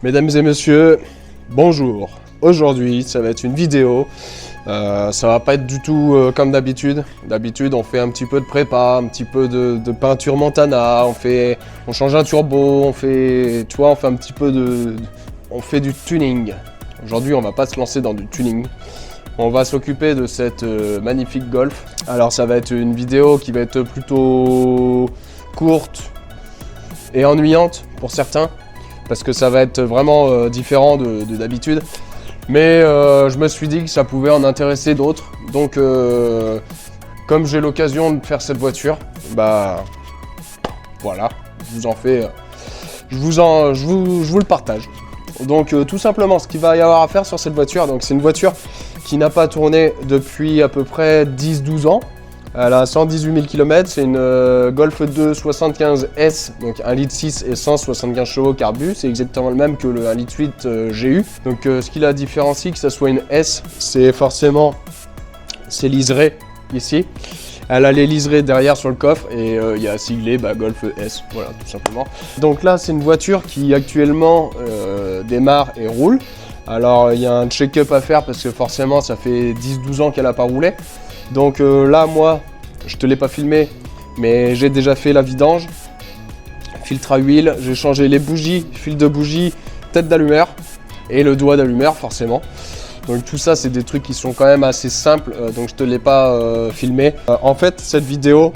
Mesdames et messieurs, bonjour. Aujourd'hui, ça va être une vidéo. Ça va pas être du tout comme d'habitude. D'habitude, on fait un petit peu de prépa, un petit peu de peinture Montana, on change un turbo, on fait un petit peu on fait du tuning. Aujourd'hui, on va pas se lancer dans du tuning. On va s'occuper de cette magnifique Golf. Alors, ça va être une vidéo qui va être plutôt courte et ennuyante pour certains, parce que ça va être vraiment différent de d'habitude. Mais je me suis dit que ça pouvait en intéresser d'autres. Donc, comme j'ai l'occasion de faire cette voiture, bah voilà, je vous le partage. Donc, tout simplement, ce qu'il va y avoir à faire sur cette voiture, donc c'est une voiture qui n'a pas tourné depuis à peu près 10-12 ans. Elle a 118 000 km, c'est une Golf 2 75S, donc 1,6 litre et 175 chevaux carbu, c'est exactement le même que le 1,8 litre GU. Donc ce qui la différencie, que ce soit une S, c'est forcément c'est liseré ici. Elle a les liserés derrière sur le coffre et il y a siglé Golf S, voilà tout simplement. Donc là c'est une voiture qui actuellement démarre et roule. Alors il y a un check-up à faire parce que forcément ça fait 10-12 ans qu'elle n'a pas roulé. Donc là, moi, je te l'ai pas filmé, mais j'ai déjà fait la vidange, filtre à huile, j'ai changé les bougies, fil de bougie, tête d'allumeur et le doigt d'allumeur forcément. Donc tout ça, c'est des trucs qui sont quand même assez simples, donc je te l'ai pas filmé. En fait, cette vidéo,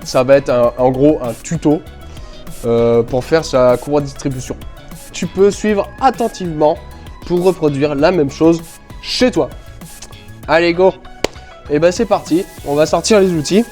ça va être en gros un tuto pour faire sa courroie de distribution. Tu peux suivre attentivement pour reproduire la même chose chez toi. Allez go! Et ben c'est parti, on va sortir les outils.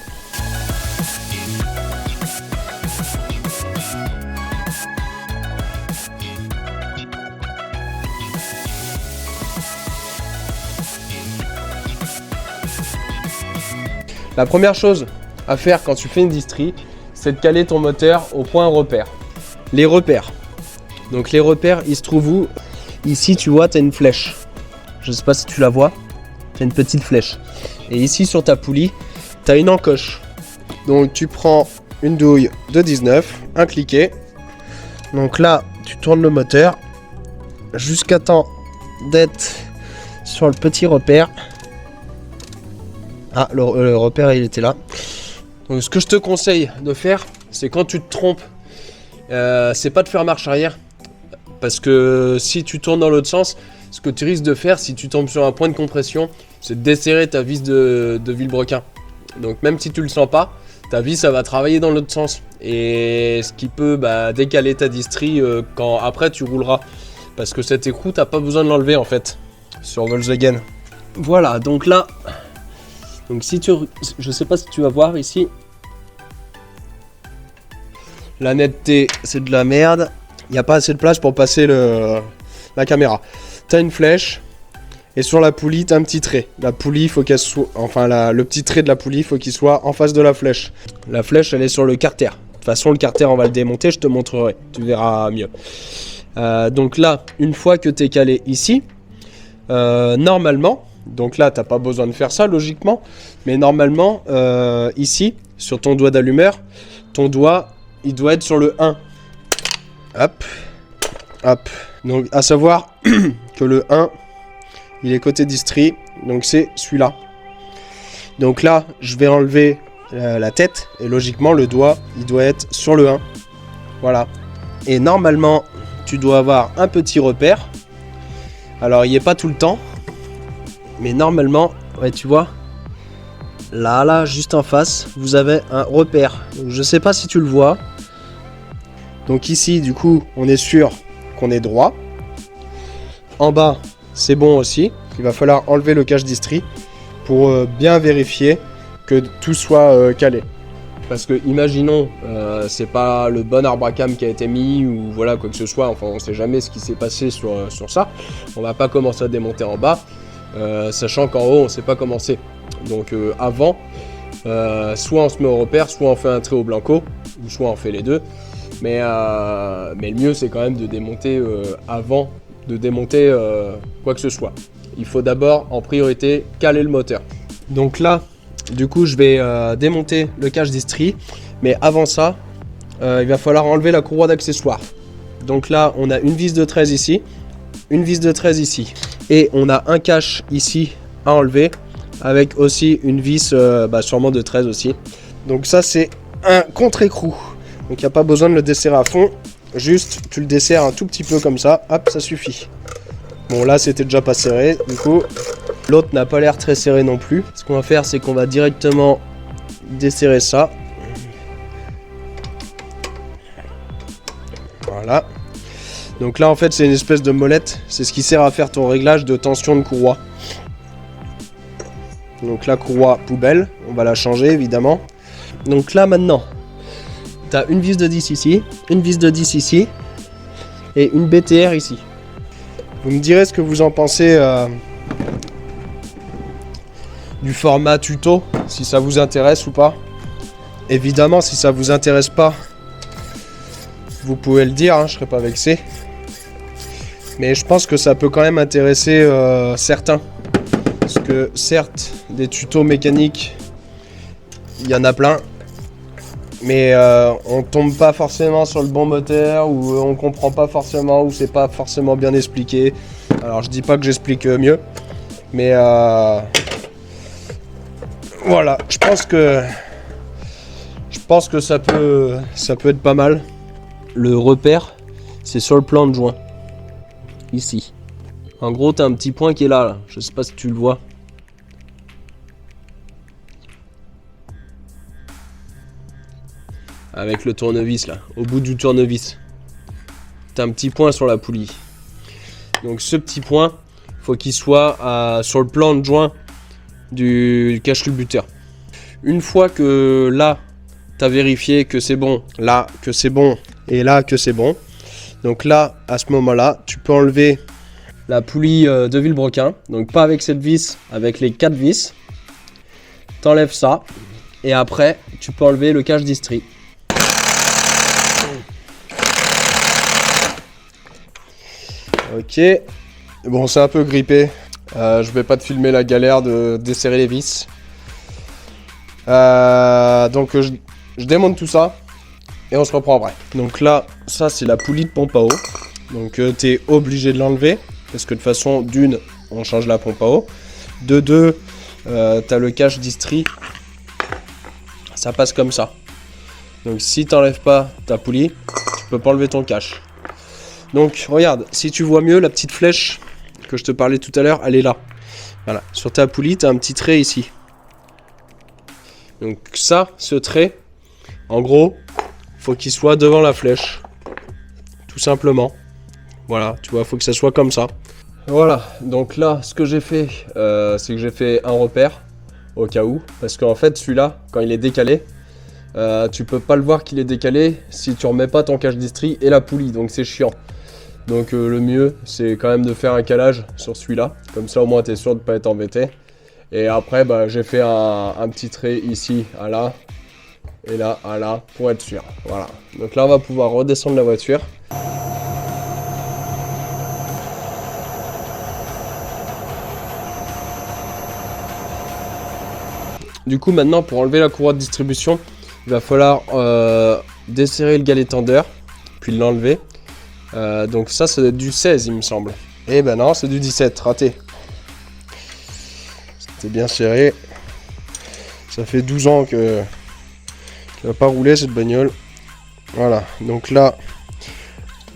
La première chose à faire quand tu fais une distrie, c'est de caler ton moteur au point repère. Les repères. Donc les repères, ils se trouvent où? Ici tu vois, tu as une flèche. Je sais pas si tu la vois. Tu as une petite flèche. Et ici sur ta poulie, tu as une encoche. Donc tu prends une douille de 19, un cliquet. Donc là, tu tournes le moteur jusqu'à temps d'être sur le petit repère. Ah, le repère il était là. Donc ce que je te conseille de faire, c'est quand tu te trompes, c'est pas de faire marche arrière. Parce que si tu tournes dans l'autre sens, ce que tu risques de faire si tu tombes sur un point de compression, c'est de desserrer ta vis de vilebrequin. Donc même si tu le sens pas, ta vis ça va travailler dans l'autre sens. Et ce qui peut décaler ta distrie quand après tu rouleras. Parce que cet écrou, t'as pas besoin de l'enlever en fait sur Volkswagen. Voilà, donc là, je sais pas si tu vas voir ici. La netteté, c'est de la merde. Il n'y a pas assez de place pour passer la caméra. Tu as une flèche et sur la poulie, tu as un petit trait. La poulie, il faut qu'elle soit, le petit trait de la poulie, il faut qu'il soit en face de la flèche. La flèche, elle est sur le carter. De toute façon, le carter, on va le démonter, je te montrerai. Tu verras mieux. Donc là, une fois que tu es calé ici, normalement, donc là, tu n'as pas besoin de faire ça logiquement, mais normalement, ici, sur ton doigt d'allumeur, ton doigt, il doit être sur le 1. Hop, hop. Donc, à savoir que le 1, il est côté distri, donc c'est celui-là. Donc là, je vais enlever la tête, et logiquement, le doigt, il doit être sur le 1. Voilà. Et normalement, tu dois avoir un petit repère. Alors, il n'y est pas tout le temps, mais normalement, ouais, tu vois, là, juste en face, vous avez un repère. Donc, je sais pas si tu le vois. Donc ici, du coup, on est sûr qu'on est droit. En bas, c'est bon aussi. Il va falloir enlever le cache distri pour bien vérifier que tout soit calé. Parce que, imaginons, c'est pas le bon arbre à cam qui a été mis ou voilà quoi que ce soit. Enfin, on sait jamais ce qui s'est passé sur ça. On va pas commencer à démonter en bas, sachant qu'en haut, on sait pas comment c'est. Donc avant, soit on se met au repère, soit on fait un trait au blanco, ou soit on fait les deux. Mais le mieux, c'est quand même de démonter avant de démonter quoi que ce soit. Il faut d'abord, en priorité, caler le moteur. Donc là, du coup, je vais démonter le cache distri. Mais avant ça, il va falloir enlever la courroie d'accessoires. Donc là, on a une vis de 13 ici, une vis de 13 ici. Et on a un cache ici à enlever, avec aussi une vis sûrement de 13 aussi. Donc ça, c'est un contre-écrou. Donc il n'y a pas besoin de le desserrer à fond. Juste, tu le desserres un tout petit peu comme ça. Hop, ça suffit. Bon, là, c'était déjà pas serré. Du coup, l'autre n'a pas l'air très serré non plus. Ce qu'on va faire, c'est qu'on va directement desserrer ça. Voilà. Donc là, en fait, c'est une espèce de molette. C'est ce qui sert à faire ton réglage de tension de courroie. Donc la courroie poubelle, on va la changer évidemment. Donc là, maintenant, tu as une vis de 10 ici, une vis de 10 ici, et une BTR ici. Vous me direz ce que vous en pensez du format tuto, si ça vous intéresse ou pas. Évidemment, si ça vous intéresse pas, vous pouvez le dire, hein, je serai pas vexé. Mais je pense que ça peut quand même intéresser certains. Parce que certes, des tutos mécaniques, il y en a plein. Mais on tombe pas forcément sur le bon moteur, ou on comprend pas forcément, ou c'est pas forcément bien expliqué. Alors je dis pas que j'explique mieux, mais voilà, je pense que ça peut être pas mal. Le repère, c'est sur le plan de joint, ici. En gros, t'as un petit point qui est là, je sais pas si tu le vois. Avec le tournevis là, au bout du tournevis. T'as un petit point sur la poulie. Donc ce petit point, faut qu'il soit sur le plan de joint du cache-culbuteur. Une fois que là, t'as vérifié que c'est bon, là que c'est bon, et là que c'est bon. Donc là, à ce moment-là, tu peux enlever la poulie de Villebrequin. Donc pas avec cette vis, avec les 4 vis. T'enlèves ça. Et après, tu peux enlever le cache distri. Ok. Bon, c'est un peu grippé. Je vais pas te filmer la galère de desserrer les vis. Donc je démonte tout ça. Et on se reprend après. Donc là, ça c'est la poulie de pompe à eau. Donc tu es obligé de l'enlever. Parce que de toute façon, d'une, on change la pompe à eau. De deux, tu as le cache distri. Ça passe comme ça. Donc si tu n'enlèves pas ta poulie, tu peux pas enlever ton cache. Donc regarde, si tu vois mieux, la petite flèche que je te parlais tout à l'heure, elle est là. Voilà. Sur ta poulie, tu as un petit trait ici. Donc ça, ce trait, en gros, faut qu'il soit devant la flèche. Tout simplement. Voilà, tu vois, faut que ça soit comme ça. Voilà, donc là, ce que j'ai fait, c'est que j'ai fait un repère, au cas où. Parce qu'en fait, celui-là, quand il est décalé, tu peux pas le voir qu'il est décalé si tu remets pas ton cache distri et la poulie, donc c'est chiant. Donc le mieux, c'est quand même de faire un calage sur celui-là. Comme ça, au moins, tu es sûr de ne pas être embêté. Et après, j'ai fait un petit trait ici, à là, et là, à là, pour être sûr. Voilà. Donc là, on va pouvoir redescendre la voiture. Du coup, maintenant, pour enlever la courroie de distribution, il va falloir desserrer le galet tendeur, puis l'enlever. Donc ça doit être du 16, il me semble. Eh ben non, c'est du 17, raté. C'était bien serré. Ça fait 12 ans que n'a pas roulé cette bagnole. Voilà, donc là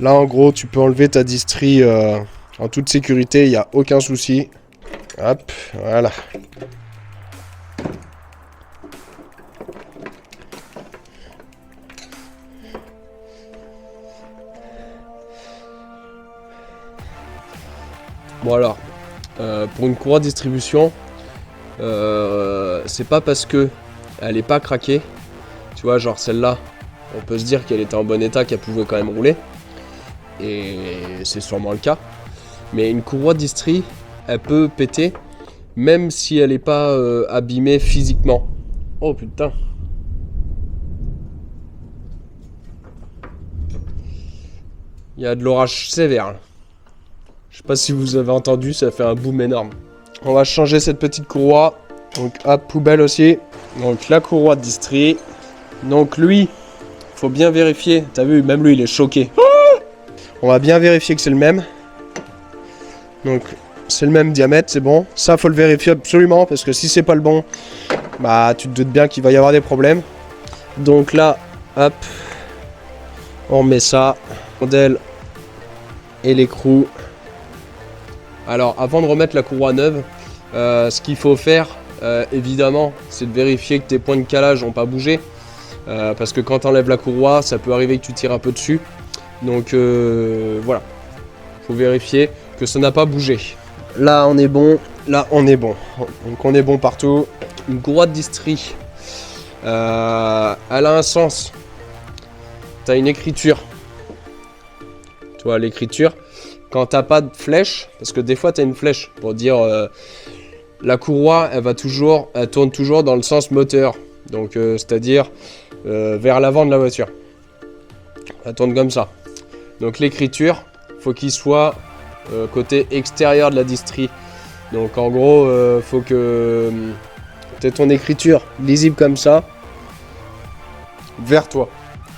en gros, tu peux enlever ta distri en toute sécurité, il n'y a aucun souci. Hop, voilà. Bon alors, pour une courroie de distribution, c'est pas parce que elle est pas craquée, tu vois, genre celle-là, on peut se dire qu'elle était en bon état, qu'elle pouvait quand même rouler, et c'est sûrement le cas. Mais une courroie de distri, elle peut péter, même si elle n'est pas abîmée physiquement. Oh putain. Il y a de l'orage sévère là. Je sais pas si vous avez entendu, ça fait un boom énorme. On va changer cette petite courroie. Donc hop, poubelle aussi. Donc la courroie de distri. Donc lui, faut bien vérifier. T'as vu, même lui il est choqué. On va bien vérifier que c'est le même. Donc c'est le même diamètre, c'est bon. Ça faut le vérifier absolument parce que si c'est pas le bon, bah tu te doutes bien qu'il va y avoir des problèmes. Donc là, hop, on met ça, rondelle et l'écrou. Alors avant de remettre la courroie neuve, ce qu'il faut faire, évidemment, c'est de vérifier que tes points de calage n'ont pas bougé. Parce que quand tu enlèves la courroie, ça peut arriver que tu tires un peu dessus. Donc voilà, faut vérifier que ça n'a pas bougé. Là on est bon, là on est bon. Donc on est bon partout. Une courroie de distri, elle a un sens. Tu as une écriture. Tu vois l'écriture, quand t'as pas de flèche, parce que des fois tu as une flèche pour dire la courroie elle tourne toujours dans le sens moteur. Donc c'est-à-dire vers l'avant de la voiture. Elle tourne comme ça. Donc l'écriture, faut qu'il soit côté extérieur de la distri. Donc en gros, faut que tu aies ton écriture lisible comme ça, vers toi.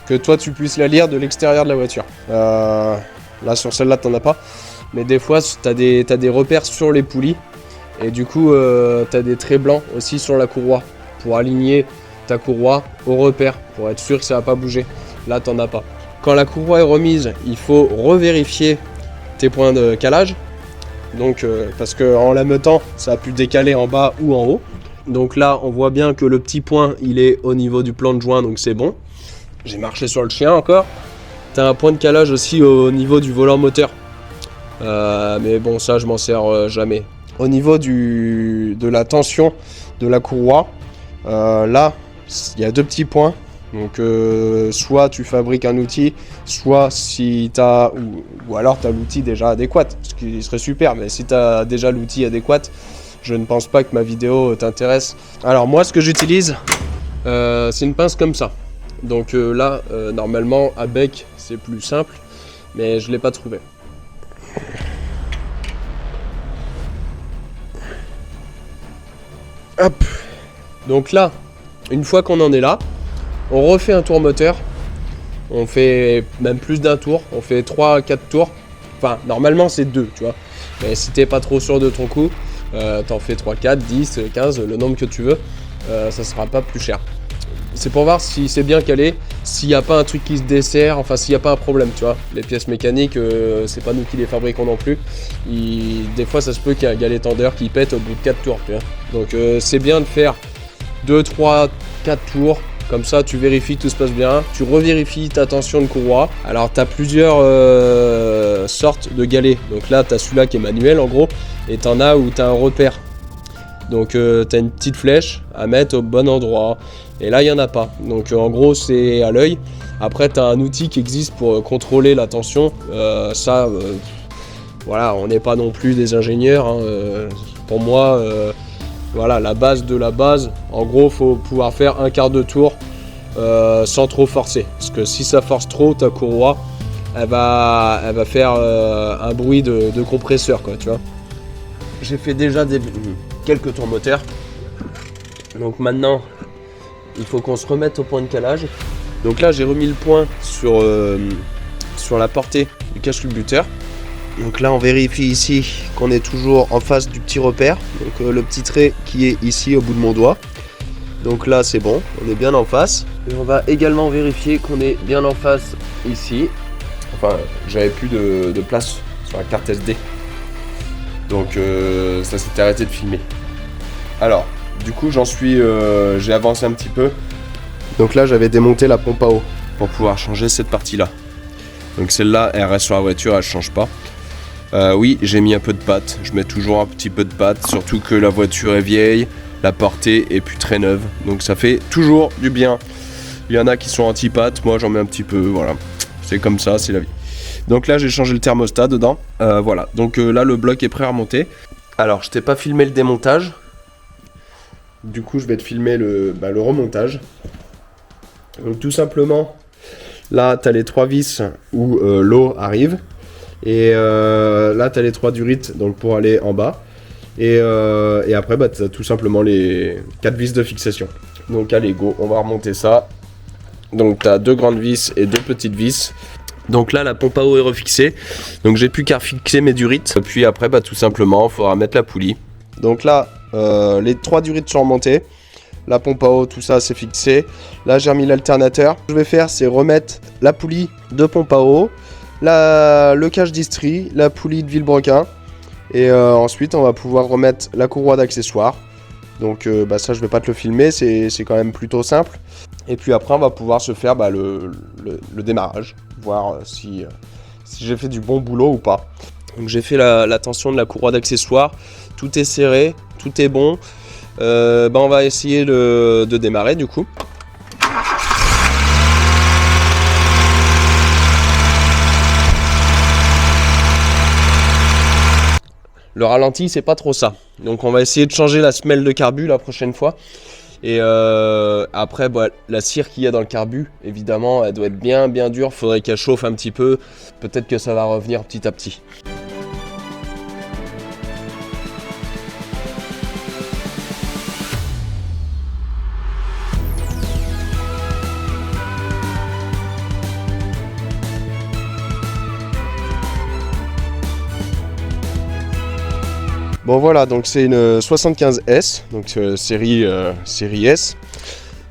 Que toi tu puisses la lire de l'extérieur de la voiture. Là sur celle-là t'en as pas. Mais des fois t'as des repères sur les poulies. Et du coup t'as des traits blancs aussi sur la courroie. Pour aligner ta courroie au repère. Pour être sûr que ça va pas bouger. Là t'en as pas. Quand la courroie est remise, il faut revérifier tes points de calage. Donc parce qu'en la mettant, ça a pu décaler en bas ou en haut. Donc là on voit bien que le petit point il est au niveau du plan de joint, donc c'est bon. J'ai marché sur le chien encore. T'as un point de calage aussi au niveau du volant moteur. Mais bon ça je m'en sers jamais. Au niveau de la tension de la courroie, là il y a deux petits points. Donc soit tu fabriques un outil, soit si tu as ou alors tu as l'outil déjà adéquat, ce qui serait super, mais si tu as déjà l'outil adéquat, je ne pense pas que ma vidéo t'intéresse. Alors moi ce que j'utilise, c'est une pince comme ça. Donc là normalement à bec c'est plus simple, mais je ne l'ai pas trouvé. Hop. Donc là, une fois qu'on en est là, on refait un tour moteur, on fait même plus d'un tour, on fait 3-4 tours, enfin normalement c'est 2 tu vois, mais si t'es pas trop sûr de ton coup, t'en fais 3, 4, 10, 15, le nombre que tu veux, ça sera pas plus cher. C'est pour voir si c'est bien calé, s'il n'y a pas un truc qui se dessert, enfin s'il n'y a pas un problème tu vois. Les pièces mécaniques, c'est pas nous qui les fabriquons non plus, des fois ça se peut qu'il y ait un galet tendeur qui pète au bout de 4 tours tu vois. Donc c'est bien de faire 2, 3, 4 tours. Comme ça, tu vérifies que tout se passe bien. Tu revérifies ta tension de courroie. Alors, tu as plusieurs sortes de galets. Donc là, tu as celui-là qui est manuel en gros. Et tu en as où tu as un repère. Donc, tu as une petite flèche à mettre au bon endroit. Et là, il n'y en a pas. Donc, en gros, c'est à l'œil. Après, tu as un outil qui existe pour contrôler la tension. Voilà, on n'est pas non plus des ingénieurs. Hein. Pour moi... voilà, la base de la base, en gros, faut pouvoir faire un quart de tour sans trop forcer. Parce que si ça force trop, ta courroie, elle va faire un bruit de compresseur, quoi, tu vois. J'ai fait déjà quelques tours moteurs. Donc maintenant, il faut qu'on se remette au point de calage. Donc là, j'ai remis le point sur la portée du cache-culbuteur. Donc là on vérifie ici qu'on est toujours en face du petit repère, donc le petit trait qui est ici au bout de mon doigt. Donc là c'est bon, on est bien en face. Et on va également vérifier qu'on est bien en face ici. Enfin j'avais plus de place sur la carte SD. Donc ça s'était arrêté de filmer. Alors du coup j'ai avancé un petit peu. Donc là j'avais démonté la pompe à eau pour pouvoir changer cette partie là. Donc celle-là elle reste sur la voiture, elle change pas. Oui, j'ai mis un peu de pâte, je mets toujours un petit peu de pâte, surtout que la voiture est vieille, la portée est plus très neuve, donc ça fait toujours du bien. Il y en a qui sont anti-pâte, moi j'en mets un petit peu, voilà, c'est comme ça, c'est la vie. Donc là j'ai changé le thermostat dedans, voilà, donc là le bloc est prêt à remonter. Alors je t'ai pas filmé le démontage, du coup je vais te filmer le remontage. Donc tout simplement, là tu as les 3 vis où l'eau arrive. Et là tu as les 3 durites donc pour aller en bas et après tu as tout simplement les 4 vis de fixation. Donc allez go, on va remonter ça. Donc tu as 2 grandes vis et 2 petites vis. Donc là la pompe à eau est refixée, donc j'ai plus qu'à fixer mes durites. Puis après bah, tout simplement il faudra mettre la poulie. Donc là les 3 durites sont remontées, la pompe à eau tout ça c'est fixé. Là j'ai remis l'alternateur. Ce que je vais faire c'est remettre la poulie de pompe à eau, le cache d'Istrie, la poulie de Villebrequin. Et ensuite on va pouvoir remettre la courroie d'accessoires. Donc bah, ça je vais pas te le filmer, c'est quand même plutôt simple. Et puis après on va pouvoir se faire bah, le démarrage, voir si j'ai fait du bon boulot ou pas. Donc j'ai fait la tension de la courroie d'accessoires, tout est serré, tout est bon. Bah, on va essayer de démarrer du coup. Le ralenti c'est pas trop ça, donc on va essayer de changer la semelle de carbu la prochaine fois. Et après bah, la cire qu'il y a dans le carbu, évidemment elle doit être bien dure, faudrait qu'elle chauffe un petit peu, peut-être que ça va revenir petit à petit. Bon voilà, donc c'est une 75S, donc série S.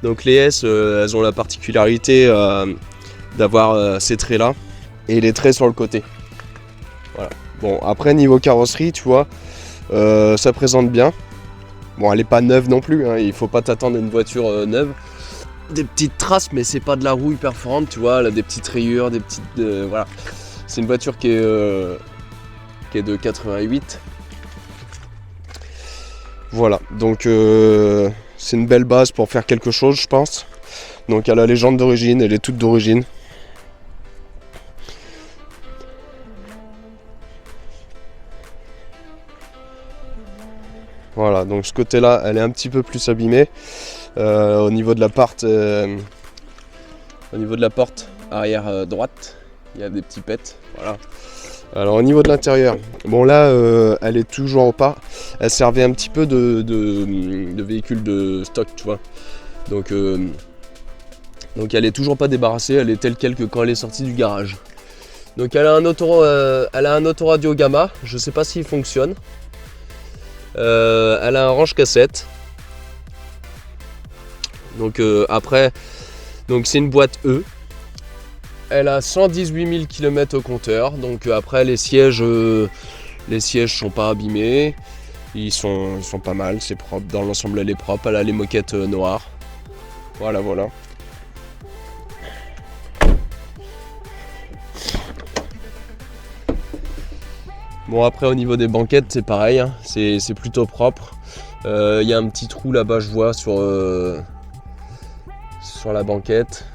Donc les S, elles ont la particularité d'avoir ces traits là et les traits sur le côté. Voilà. Bon après niveau carrosserie, tu vois, ça présente bien. Bon elle est pas neuve non plus, hein, il faut pas t'attendre à une voiture neuve. Des petites traces, mais c'est pas de la rouille perforante, tu vois, elle a des petites rayures, des petites, voilà. C'est une voiture qui est de 88. Voilà, donc c'est une belle base pour faire quelque chose, je pense. Donc elle a les jantes d'origine, elle est toute d'origine. Voilà, donc ce côté-là, elle est un petit peu plus abîmée. Au niveau de la porte arrière droite, il y a des petits pets, voilà. Alors au niveau de l'intérieur, bon là elle est toujours pas, elle servait un petit peu de véhicule de stock, tu vois. Donc elle est toujours pas débarrassée, elle est telle quelle que quand elle est sortie du garage. Donc elle a un autoradio Gamma, je sais pas s'il fonctionne. Elle a un range cassette. Donc après, donc c'est une boîte E. Elle a 118 000 km au compteur, donc après les sièges sont pas abîmés, ils sont pas mal, c'est propre, dans l'ensemble elle est propre, elle a les moquettes noires, voilà. Bon après au niveau des banquettes c'est pareil, hein, c'est plutôt propre, il y a un petit trou là-bas je vois sur la banquette.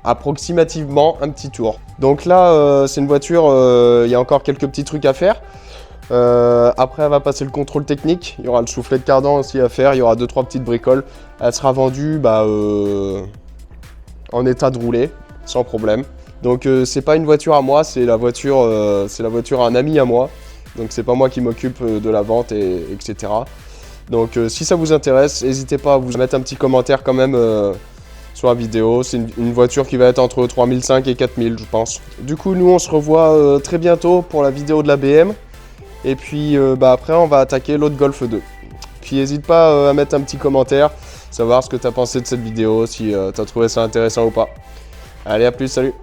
Approximativement un petit tour. Donc là c'est une voiture, il y a encore quelques petits trucs à faire. Après elle va passer le contrôle technique, il y aura le soufflet de cardan aussi à faire, il y aura 2-3 petites bricoles. Elle sera vendue en état de rouler, sans problème. Donc c'est pas une voiture à moi, c'est la voiture à un ami à moi. Donc c'est pas moi qui m'occupe de la vente etc. Donc si ça vous intéresse, n'hésitez pas à vous mettre un petit commentaire quand même sur la vidéo. C'est une voiture qui va être entre 3500 et 4000 je pense. Du coup nous on se revoit très bientôt pour la vidéo de la BM. Et puis après on va attaquer l'autre Golf 2. Puis n'hésite pas à mettre un petit commentaire, savoir ce que tu as pensé de cette vidéo, si tu as trouvé ça intéressant ou pas. Allez à plus, salut!